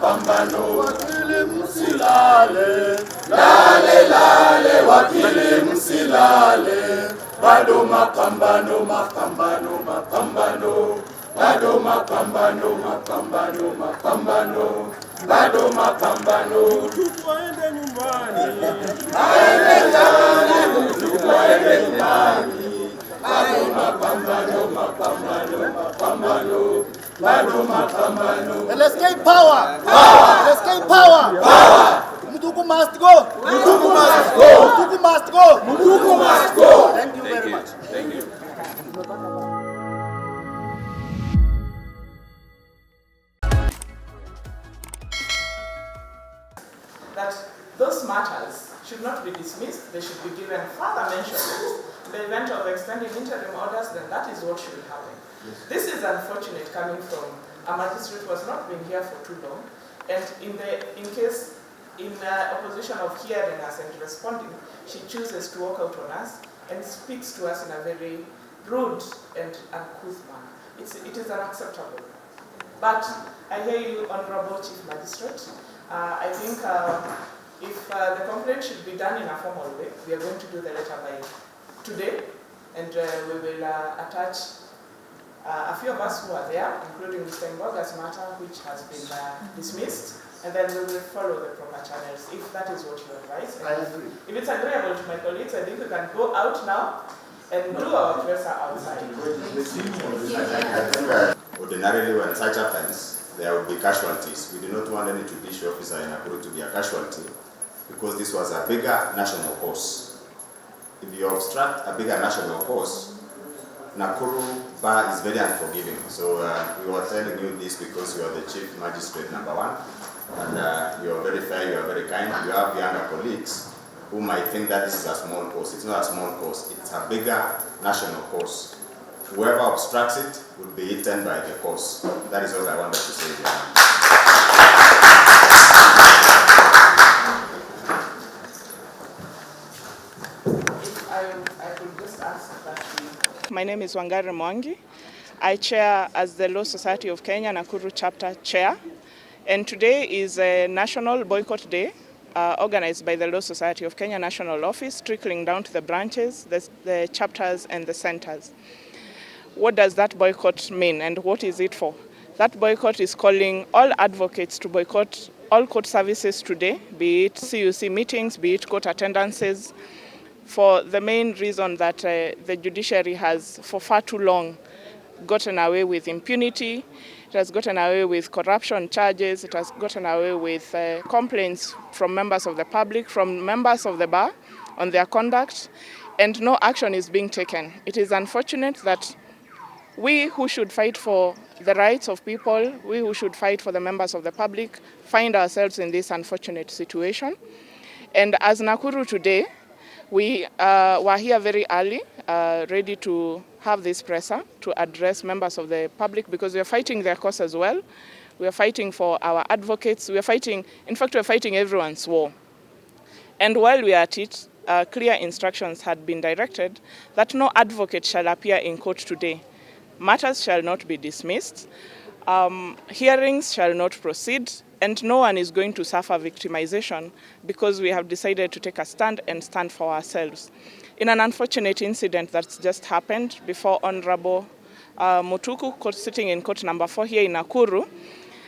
mapambano, wakili msilale, lale lale, wakili msilale, bado mapambano, mapambano, mapambano, bado mapambano, mapambano, mapambano, bado mapambano. Tuende nyumbani, aende nyumbani, tuende nyumbani, bado mapambano, mapambano, mapambano, bado mapambano. Let's gain power. Power. Let's gain power. Power. Mutuku must go. Mutuku must go. Mutuku must go. Mutuku must go. Thank you very much. Thank you. That those matters should not be dismissed, they should be given further mention. In the event of extending interim orders, then that is what should happen. Yes. This is unfortunate coming from a magistrate who has not been here for too long, and in opposition of hearing us and responding, she chooses to walk out on us and speaks to us in a very rude and uncouth manner. It is unacceptable. But I hear you, Honorable Chief Magistrate. I think if the complaint should be done in a formal way, we are going to do the letter by today, and we will attach a few of us who are there, including Mr. Mboga's matter, which has been dismissed, and then we will follow the proper channels, if that is what you advise. I agree. If it's agreeable to my colleagues, I think we can go out now and do our dresser outside. Ordinarily, when such happens, there will be casualties. We do not want any judicial officer in Nakuru to be a casualty, because this was a bigger national cause. If you obstruct a bigger national cause, Nakuru bar is very unforgiving. So we were telling you this because you are the chief magistrate #1, and you are very fair, you are very kind. You have younger colleagues who might think that this is a small cause. It's not a small cause, it's a bigger national cause. Whoever obstructs it will be eaten by the cause. That is all I wanted to say here. I could just ask that my name is Wangari Mwangi. I chair as the Law Society of Kenya Nakuru Chapter Chair. And today is a National Boycott Day organized by the Law Society of Kenya National Office, trickling down to the branches, the chapters and the centers. What does that boycott mean and what is it for? That boycott is calling all advocates to boycott all court services today, be it CUC meetings, be it court attendances, for the main reason that the judiciary has for far too long gotten away with impunity. It has gotten away with corruption charges. It has gotten away with complaints from members of the public, from members of the bar on their conduct, and no action is being taken. It is unfortunate that we who should fight for the rights of people, we who should fight for the members of the public, find ourselves in this unfortunate situation. And as Nakuru today, we were here very early, ready to have this presser to address members of the public, because we are fighting their cause as well. We are fighting for our advocates. We are fighting, in fact, we are fighting everyone's war. And while we are at it, clear instructions had been directed that no advocate shall appear in court today. Matters shall not be dismissed, hearings shall not proceed, and no one is going to suffer victimization, because we have decided to take a stand and stand for ourselves. In an unfortunate incident that's just happened before Honorable Mutuku, sitting in court #4 here in Nakuru,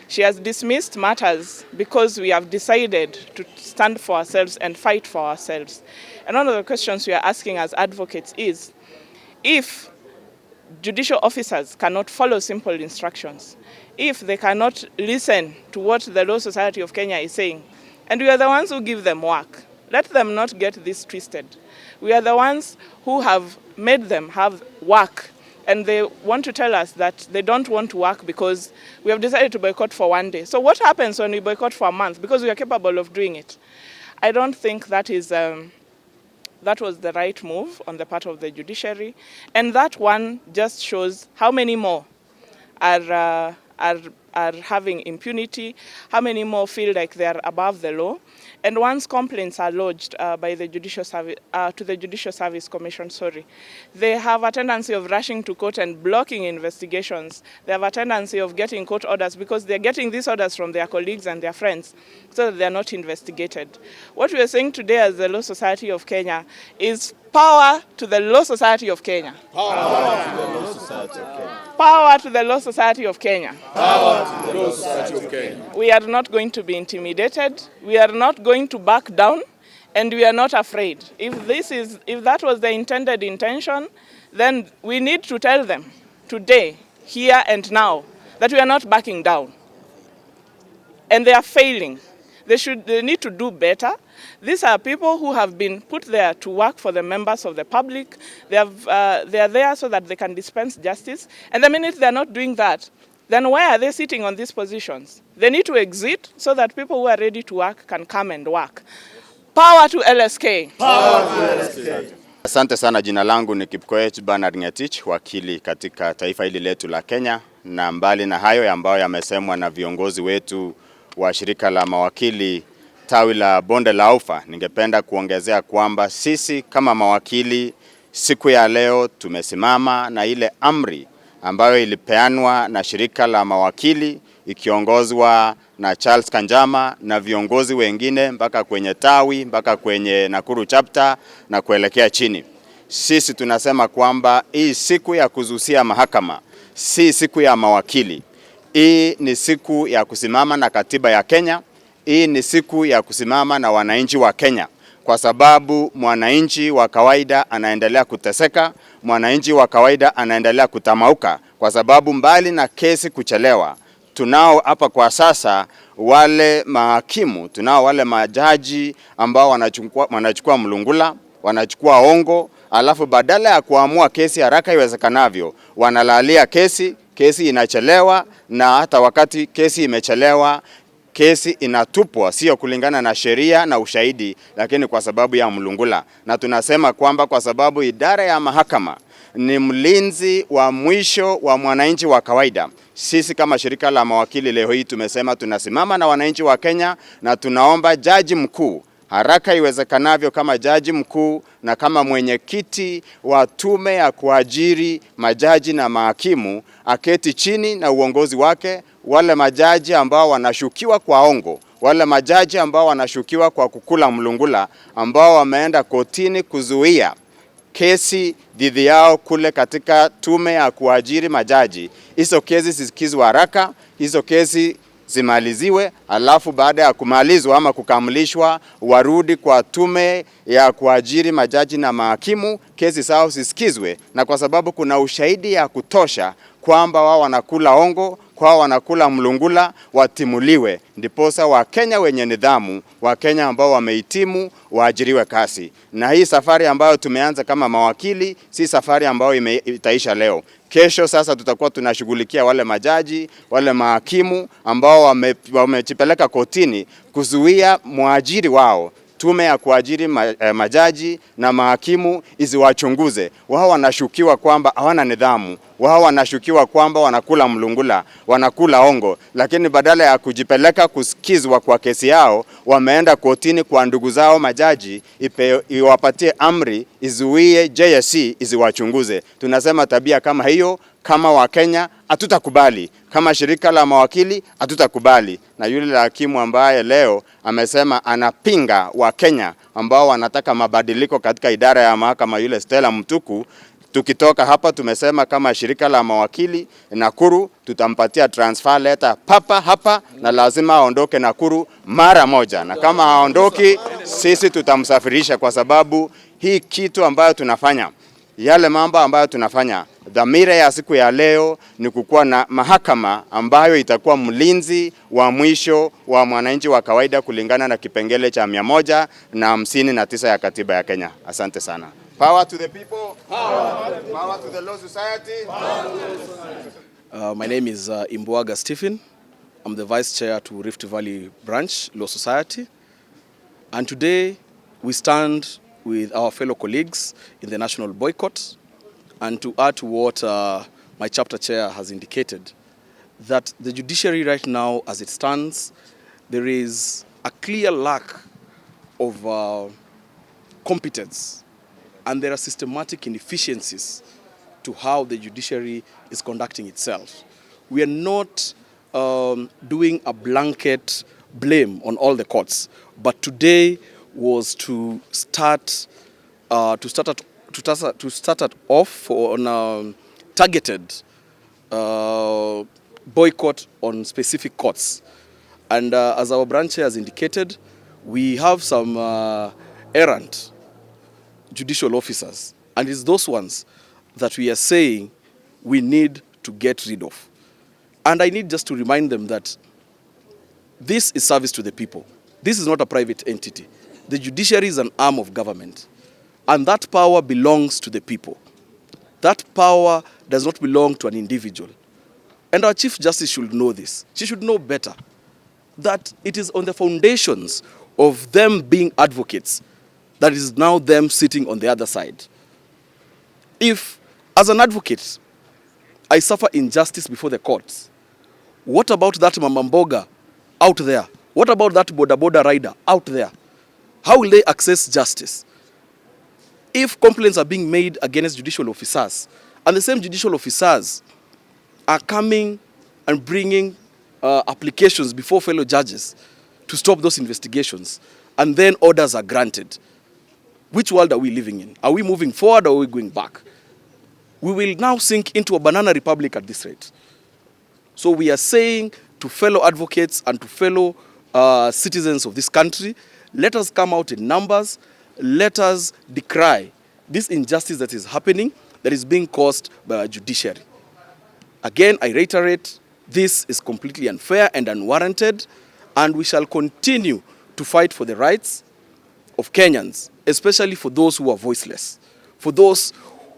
she has dismissed matters because we have decided to stand for ourselves and fight for ourselves. And one of the questions we are asking as advocates is, if judicial officers cannot follow simple instructions, if they cannot listen to what the Law Society of Kenya is saying, and we are the ones who give them work, let them not get this twisted. We are the ones who have made them have work, and they want to tell us that they don't want to work because we have decided to boycott for 1 day. So what happens when we boycott for a month? Because we are capable of doing it. I don't think that is that was the right move on the part of the judiciary, and that one just shows how many more are are having impunity, how many more feel like they are above the law. And once complaints are lodged by the Judicial Service, to the Judicial Service Commission, they have a tendency of rushing to court and blocking investigations. They have a tendency of getting court orders because they're getting these orders from their colleagues and their friends, so that they're not investigated. What we are saying today as the Law Society of Kenya is power to the Law Society of Kenya. Power to the Law Society of Kenya. Power to the Law Society of Kenya. Power to the Law Society of Kenya. We are not going to be intimidated. We are not going to back down, and we are not afraid. If that was the intended intention, then we need to tell them today, here and now, that we are not backing down. And they are failing. They need to do better. These are people who have been put there to work for the members of the public. They are there so that they can dispense justice. And the minute they are not doing that, then why are they sitting on these positions? They need to exit so that people who are ready to work can come and work. Power to LSK. Power to LSK. Asante sana, jina langu ni Kipkoech Bernard Ngetich, wakili katika taifa hili letu la Kenya, na mbali na hayo ambayo yamesemwa na viongozi wetu wa shirika la mawakili tawi la Bonde la Ufa, ningependa kuongezea kwamba sisi kama mawakili siku ya leo tumesimama na ile amri ambayo ilipeanwa na shirika la mawakili ikiongozwa na Charles Kanjama na viongozi wengine mpaka kwenye tawi, mpaka kwenye Nakuru chapter na kuelekea chini. Sisi tunasema kwamba hii siku ya kuzusia mahakama si siku ya mawakili. Hii ni siku ya kusimama na katiba ya Kenya. Hii ni siku ya kusimama na wananchi wa Kenya, kwa sababu mwananchi wa kawaida anaendelea kuteseka, mwananchi wa kawaida anaendelea kutamauka, kwa sababu mbali na kesi kuchelewa, tunao hapa kwa sasa wale mahakimu, tunao wale majaji ambao wanachukua mlungula, wanachukua ongo, alafu badala ya kuamua kesi haraka iwezekanavyo, wanalalia kesi inachelewa, na hata wakati kesi imechelewa, kesi inatupwa sio kulingana na sheria na ushahidi, lakini kwa sababu ya mlungula. Na tunasema kwamba kwa sababu idara ya mahakama ni mlinzi wa mwisho wa mwananchi wa kawaida, sisi kama shirika la mawakili leo hii tumesema tunasimama na wananchi wa Kenya, na tunaomba jaji mkuu haraka iwezekanavyo kama jaji mkuu na kama mwenyekiti wa tume ya kuajiri majaji na mahakimu aketi chini na uongozi wake, wale majaji ambao wanashukiwa kwa ongo, wale majaji ambao wanashukiwa kwa kukula mlungula, ambao wameenda kotini kuzuia kesi dhidi yao kule katika tume ya kuajiri majaji. Hizo kesi zisikizwe haraka, hizo kesi zimaliziwe, alafu baada ya kumalizwa ama kukamilishwa warudi kwa tume ya kuajiri majaji na mahakimu, kesi zao zisikizwe, na kwa sababu kuna ushahidi ya kutosha kwamba wao wanakula ongo, kwa wanakula mlungula, watimuliwe, ndiposa Wakenya wenye nidhamu, Wakenya ambao wamehitimu waajiriwe kasi. Na hii safari ambayo tumeanza kama mawakili si safari ambayo itaisha leo. Kesho sasa tutakuwa tunashughulikia wale majaji, wale mahakimu ambao wamejipeleka kotini kuzuia mwajiri wao. Tume ya kuajiri majaji na mahakimu iziwachunguze. Wao wanashukiwa kwamba hawana nidhamu, wao wanashukiwa kwamba wanakula mlungula, wanakula ongo, lakini badala ya kujipeleka kusikizwa kwa kesi yao, wameenda kotini kwa ndugu zao majaji, iwapatie amri izuie JSC iziwachunguze. Tunasema tabia kama hiyo kama Wakenya hatutakubali, kama shirika la mawakili hatutakubali. Na yule hakimu ambaye leo amesema anapinga Wakenya ambao wanataka mabadiliko katika idara ya mahakama, yule Stella Mtuku, tukitoka hapa tumesema kama shirika la mawakili Nakuru tutampatia transfer letter papa hapa, na lazima aondoke Nakuru mara moja, na kama haondoki sisi tutamsafirisha, kwa sababu hii kitu ambayo tunafanya, yale mambo ambayo tunafanya, dhamira ya siku ya leo ni kukuwa na mahakama ambayo itakuwa mlinzi wa mwisho wa mwananchi wa kawaida kulingana na kipengele cha 159 ya katiba ya Kenya. Asante sana. Power to the people. Power to the Law Society. My name is Imbuaga Stephen. I'm the Vice Chair to Rift Valley Branch Law Society. And today we stand with our fellow colleagues in the national boycott. And to add to what my chapter chair has indicated, that the judiciary right now, as it stands, there is a clear lack of competence, and there are systematic inefficiencies to how the judiciary is conducting itself. We are not doing a blanket blame on all the courts, but today was to start it off on a targeted boycott on specific courts. And as our branch has indicated, we have some errant judicial officers, and it's those ones that we are saying we need to get rid of. And I need just to remind them that this is service to the people. This is not a private entity. The judiciary is an arm of government, and that power belongs to the people. That power does not belong to an individual. And our Chief Justice should know this. She should know better that it is on the foundations of them being advocates that is now them sitting on the other side. If, as an advocate, I suffer injustice before the courts, what about that mama mboga out there? What about that boda rider out there? How will they access justice? If complaints are being made against judicial officers, and the same judicial officers are coming and bringing applications before fellow judges to stop those investigations, and then orders are granted, which world are we living in? Are we moving forward or are we going back? We will now sink into a banana republic at this rate. So we are saying to fellow advocates and to fellow citizens of this country, let us come out in numbers, let us decry this injustice that is happening, that is being caused by our judiciary. Again, I reiterate, this is completely unfair and unwarranted, and we shall continue to fight for the rights of Kenyans, especially for those who are voiceless, for those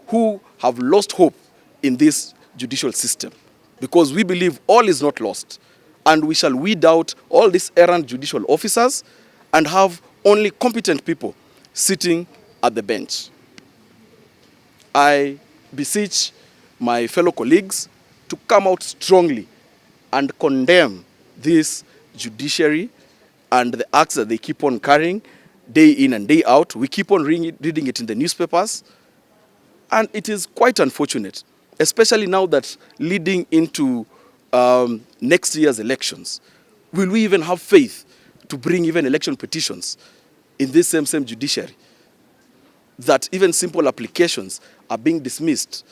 who have lost hope in this judicial system, because we believe all is not lost, and we shall weed out all these errant judicial officers and have only competent people sitting at the bench. I beseech my fellow colleagues to come out strongly and condemn this judiciary and the acts that they keep on carrying day in and day out. We keep on reading it in the newspapers, and it is quite unfortunate, especially now that leading into next year's elections. Will we even have faith to bring even election petitions in this same judiciary? That even simple applications are being dismissed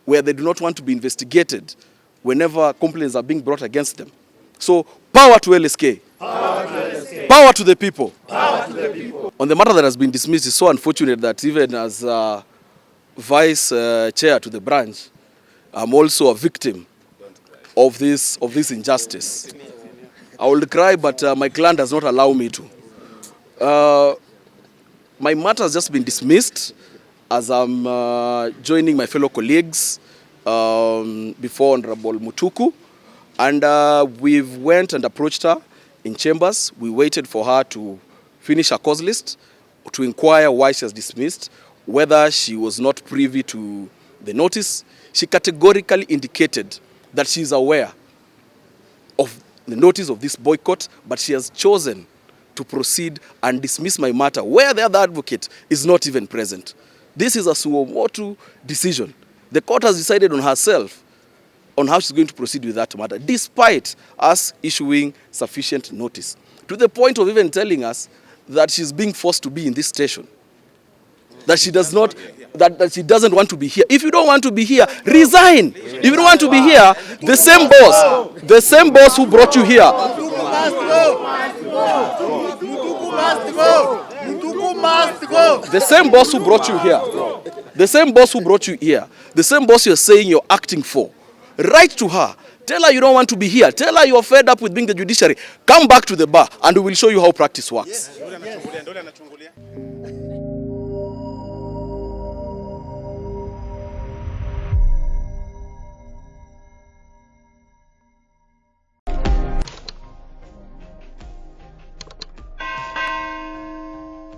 where they do not want to be investigated whenever complaints are being brought against them. So, power to LSK. Power to LSK. Power to the people. Power to the people. On the matter that has been dismissed, it's so unfortunate that even as vice chair to the branch, I'm also a victim of this injustice. I will cry, but my clan does not allow me to. My matter has just been dismissed as I'm joining my fellow colleagues before Honorable Mutuku. And we've went and approached her in chambers. We waited for her to finish her cause list, to inquire why she was dismissed, whether she was not privy to the notice. She categorically indicated that she is aware of the notice of this boycott, but she has chosen to proceed and dismiss my matter where the other advocate is not even present. This is a suo decision. The court has decided on herself on how she's going to proceed with that matter, despite us issuing sufficient notice, to the point of even telling us that she's being forced to be in this station, that she does not, that she doesn't want to be here. If you don't want to be here, resign. If you don't want to be here, the same boss who brought you here, the same boss who brought you here, the same boss who brought you here, the same boss you're saying you're acting for, write to her. Tell her you don't want to be here. Tell her you're fed up with being the judiciary. Come back to the bar and we will show you how practice works. Yes.